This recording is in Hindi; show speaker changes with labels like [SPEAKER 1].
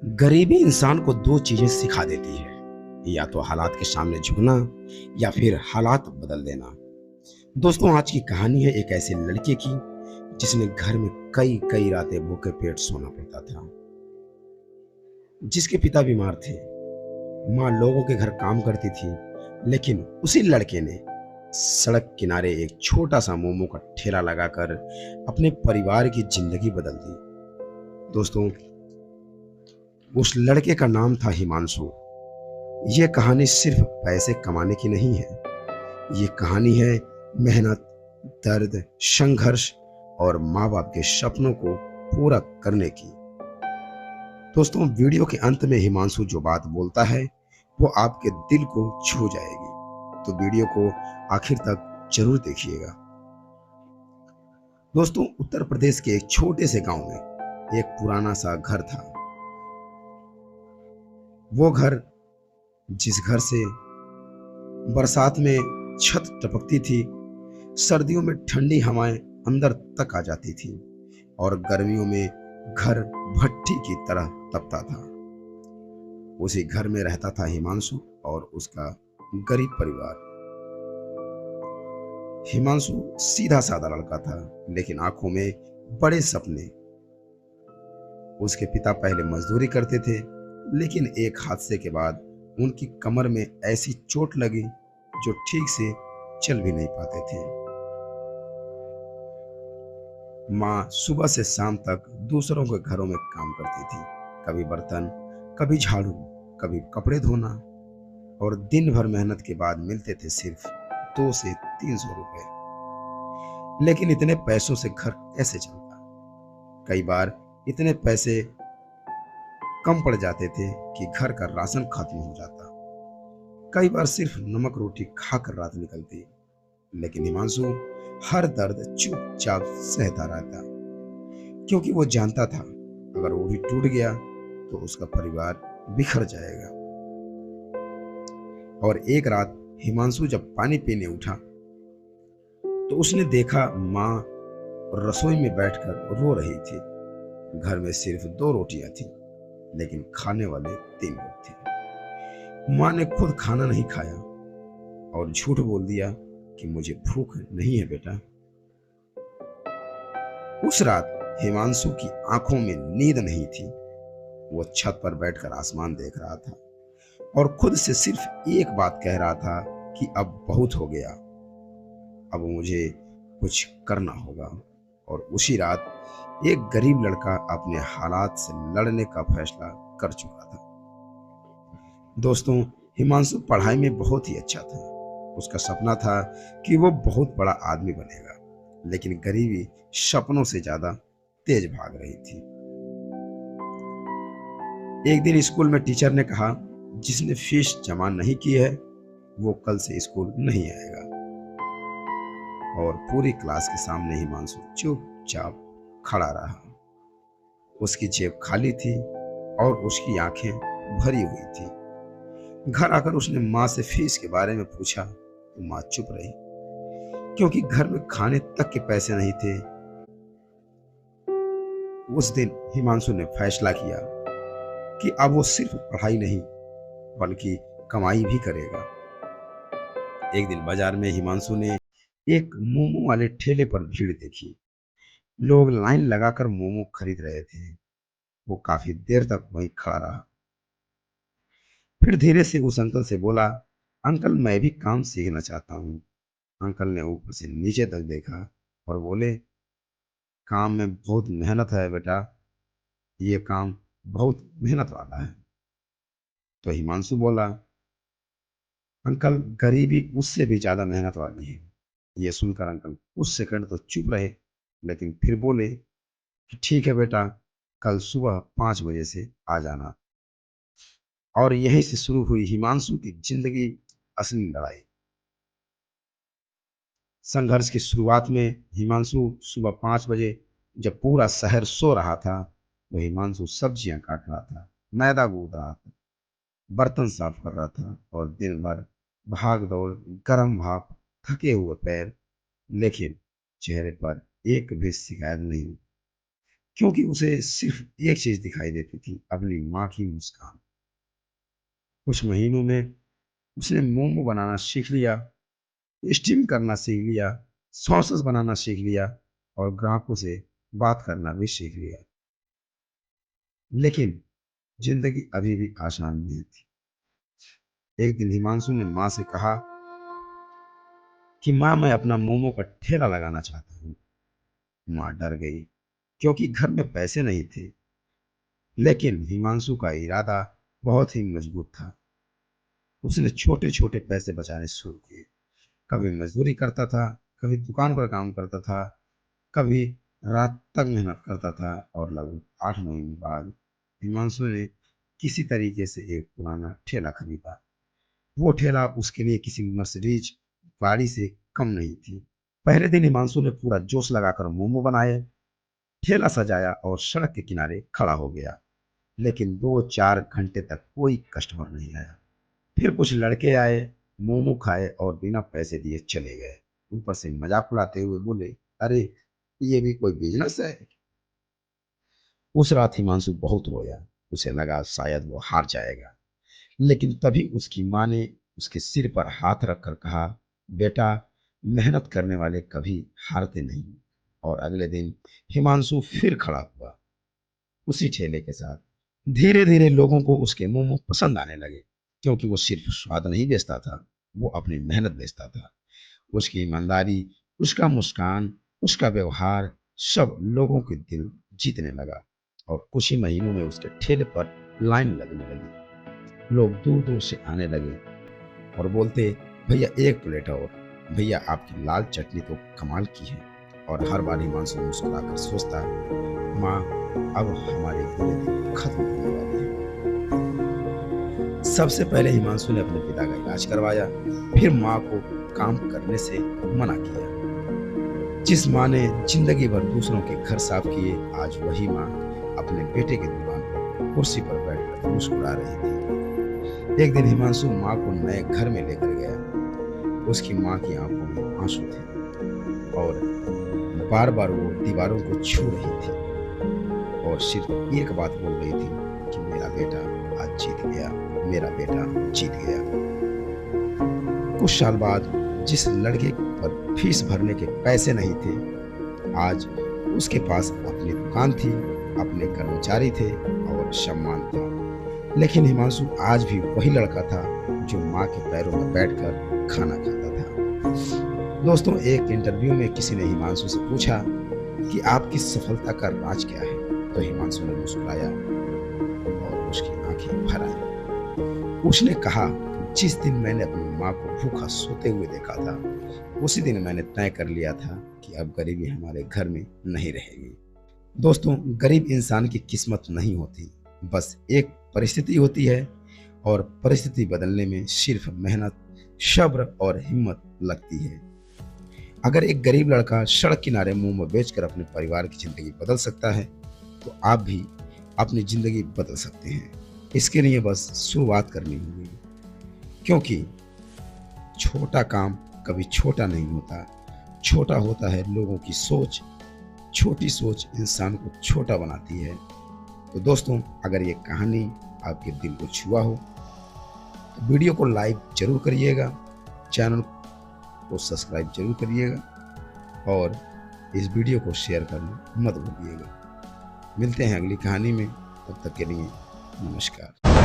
[SPEAKER 1] गरीबी इंसान को दो चीजें सिखा देती है, या तो हालात के सामने झुकना या फिर हालात बदल देना। दोस्तों, आज की कहानी है एक ऐसे लड़के की जिसने घर में कई कई रातें भूखे पेट सोना पड़ता था। जिसके पिता बीमार थे, माँ लोगों के घर काम करती थी, लेकिन उसी लड़के ने सड़क किनारे एक छोटा सा मोमो का ठेला लगाकर अपने परिवार की जिंदगी बदल दी। दोस्तों, उस लड़के का नाम था हिमांशु। ये कहानी सिर्फ पैसे कमाने की नहीं है। ये कहानी है मेहनत, दर्द, संघर्ष और माँ बाप के सपनों को पूरा करने की। दोस्तों, वीडियो के अंत में हिमांशु जो बात बोलता है वो आपके दिल को छू जाएगी, तो वीडियो को आखिर तक जरूर देखिएगा। दोस्तों, उत्तर प्रदेश के एक छोटे से गांव में एक पुराना सा घर था। वो घर, जिस घर से बरसात में छत टपकती थी, सर्दियों में ठंडी हवाएं अंदर तक आ जाती थी और गर्मियों में घर भट्टी की तरह तपता था, उसी घर में रहता था हिमांशु और उसका गरीब परिवार। हिमांशु सीधा साधा लड़का था, लेकिन आंखों में बड़े सपने। उसके पिता पहले मजदूरी करते थे, लेकिन एक हादसे के बाद उनकी कमर में ऐसी चोट लगी जो ठीक से चल भी नहीं पाते थे। माँ सुबह से शाम तक दूसरों के घरों में काम करती थी, कभी बर्तन, कभी झाड़ू, कभी कपड़े धोना, और दिन भर मेहनत के बाद मिलते थे सिर्फ 2 से 300 रुपए। लेकिन इतने पैसों से घर कैसे चलता? कई बार इतने पैसे कम पड़ जाते थे कि घर का राशन खत्म हो जाता। कई बार सिर्फ नमक रोटी खाकर रात निकलती। लेकिन हिमांशु हर दर्द चुपचाप सहता रहता, क्योंकि वो जानता था अगर वो भी टूट गया तो उसका परिवार बिखर जाएगा। और एक रात हिमांशु जब पानी पीने उठा तो उसने देखा माँ रसोई में बैठकर रो रही थी। घर में सिर्फ 2 रोटियां थी, लेकिन खाने वाले 3 लोग थे। माँ ने खुद खाना नहीं खाया और झूठ बोल दिया कि मुझे भूख नहीं है बेटा। उस रात हिमांशु की आंखों में नींद नहीं थी। वो छत पर बैठकर आसमान देख रहा था और खुद से सिर्फ एक बात कह रहा था कि अब बहुत हो गया, अब मुझे कुछ करना होगा। और उसी रात एक गरीब लड़का अपने हालात से लड़ने का फैसला कर चुका था। दोस्तों, हिमांशु पढ़ाई में बहुत ही अच्छा था। उसका सपना था कि वो बहुत बड़ा आदमी बनेगा, लेकिन गरीबी सपनों से ज्यादा तेज भाग रही थी। एक दिन स्कूल में टीचर ने कहा, जिसने फीस जमा नहीं की है वो कल से स्कूल नहीं आएगा। और पूरी क्लास के सामने हिमांशु चुपचाप खड़ा रहा। उसकी जेब खाली थी और उसकी आंखें भरी हुई थी। घर आकर उसने माँ से फीस के बारे में पूछा तो माँ चुप रही, क्योंकि घर में खाने तक के पैसे नहीं थे। उस दिन हिमांशु ने फैसला किया कि अब वो सिर्फ पढ़ाई नहीं बल्कि कमाई भी करेगा। एक दिन बाजार में हिमांशु ने एक मोमो वाले ठेले पर भीड़ देखी। लोग लाइन लगाकर मोमो खरीद रहे थे। वो काफी देर तक वहीं खड़ा रहा, फिर धीरे से उस अंकल से बोला, अंकल, मैं भी काम सीखना चाहता हूँ। अंकल ने ऊपर से नीचे तक देखा और बोले, काम में बहुत मेहनत है बेटा, ये काम बहुत मेहनत वाला है। तो हिमांशु बोला, अंकल, गरीबी उससे भी ज्यादा मेहनत वाली है। ये सुनकर अंकल कुछ सेकंड तो चुप रहे, लेकिन फिर बोले कि ठीक है बेटा, कल सुबह 5 बजे से आ जाना। और यहीं से शुरू हुई हिमांशु की जिंदगी असली लड़ाई। संघर्ष की शुरुआत में हिमांशु सुबह 5 बजे, जब पूरा शहर सो रहा था, तो हिमांशु सब्जियां काट रहा था, मैदा गूंद रहा था, बर्तन साफ कर रहा था और दिन भर भाग दौड़, गर्म भाप, थके हुए पैर, लेकिन चेहरे पर एक भी शिकायत नहीं। क्योंकि उसे सिर्फ एक चीज दिखाई देती थी, अपनी माँ की मुस्कान। कुछ महीनों में उसने मोमो बनाना सीख लिया, स्टीम करना सीख लिया, सॉसेस बनाना सीख लिया और ग्राहकों से बात करना भी सीख लिया। लेकिन जिंदगी अभी भी आसान नहीं थी। एक दिन हिमांशु ने माँ से कहा कि माँ, मैं अपना मोमो का ठेला लगाना चाहता हूँ। माँ डर गई, क्योंकि घर में पैसे नहीं थे। लेकिन हिमांशु का इरादा बहुत ही मजबूत था। उसने छोटे छोटे पैसे बचाने शुरू किए। कभी मजदूरी करता था, कभी दुकान पर काम करता था, कभी रात तक मेहनत करता था और लगभग 8 महीने बाद हिमांशु ने किसी तरीके से एक पुराना ठेला खरीदा। वो ठेला उसके लिए किसी मर्सिडीज गाड़ी से कम नहीं थी। पहले दिन हिमांशु ने पूरा जोश लगाकर मोमो बनाए, ठेला सजाया और सड़क के किनारे खड़ा हो गया। लेकिन 2-4 घंटे तक कोई कस्टमर नहीं आया। फिर कुछ लड़के आए, मोमो खाए और बिना पैसे दिए चले गए। ऊपर से मजाक उड़ाते हुए बोले, अरे ये भी कोई बिजनेस है। उस रात हिमांशु बहुत रोया। उसे लगा शायद वो हार जाएगा। लेकिन तभी उसकी माँ ने उसके सिर पर हाथ रखकर कहा, बेटा, मेहनत करने वाले कभी हारते नहीं। और अगले दिन हिमांशु फिर खड़ा हुआ, उसी ठेले के साथ। धीरे धीरे लोगों को उसके मोमो पसंद आने लगे, क्योंकि वो सिर्फ स्वाद नहीं बेचता था, वो अपनी मेहनत बेचता था। उसकी ईमानदारी, उसका मुस्कान, उसका व्यवहार सब लोगों के दिल जीतने लगा। और कुछ ही महीनों में उसके ठेले पर लाइन लगने लगी। लोग दूर दूर से आने लगे और बोलते, भैया एक प्लेट और, भैया आपकी लाल चटनी तो कमाल की है। और हर बार हिमांशु मुस्कुराकर सोचता, माँ, अब हमारे बुरे दिन खत्म होने वाले हैं। सबसे पहले हिमांशु ने अपने पिता का इलाज करवाया, फिर माँ को काम करने से मना किया। जिस माँ ने जिंदगी भर दूसरों के घर साफ किए, आज वही माँ अपने बेटे की दुकान पर कुर्सी पर बैठकर मुस्कुरा रही थी। एक दिन हिमांशु माँ को नए घर में लेकर गया। उसकी माँ की आंखों में आंसू थे और बार बार वो दीवारों को छू रही थी और सिर्फ एक बात बोल रही थी कि मेरा बेटा आज जीत गया, मेरा बेटा जीत गया। कुछ साल बाद जिस लड़के पर फीस भरने के पैसे नहीं थे, आज उसके पास अपनी दुकान थी, अपने कर्मचारी थे और सम्मान था। लेकिन हिमांशु आज भी वही लड़का था जो माँ के पैरों में बैठकर खाना खाता था। दोस्तों, एक इंटरव्यू में किसी ने हिमांशु से पूछा कि आपकी सफलता का राज क्या है, तो हिमांशु ने मुस्कुराया और उसकी आंखें भर आईं। उसने कहा, जिस दिन मैंने अपनी माँ को भूखा सोते हुए देखा था, उसी दिन मैंने तय कर लिया था कि अब गरीबी हमारे घर में नहीं रहेगी। दोस्तों, गरीब इंसान की किस्मत नहीं होती, बस एक परिस्थिति होती है और परिस्थिति बदलने में सिर्फ मेहनत, सब्र और हिम्मत लगती है। अगर एक गरीब लड़का सड़क किनारे मोमो बेचकर अपने परिवार की जिंदगी बदल सकता है, तो आप भी अपनी जिंदगी बदल सकते हैं। इसके लिए बस शुरुआत करनी होगी, क्योंकि छोटा काम कभी छोटा नहीं होता। छोटा होता है लोगों की सोच। छोटी सोच इंसान को छोटा बनाती है। तो दोस्तों, अगर ये कहानी आपके दिल को छुआ हो तो वीडियो को लाइक जरूर करिएगा, चैनल को सब्सक्राइब जरूर करिएगा और इस वीडियो को शेयर करना मत भूलिएगा। मिलते हैं अगली कहानी में, तब तक के लिए नमस्कार।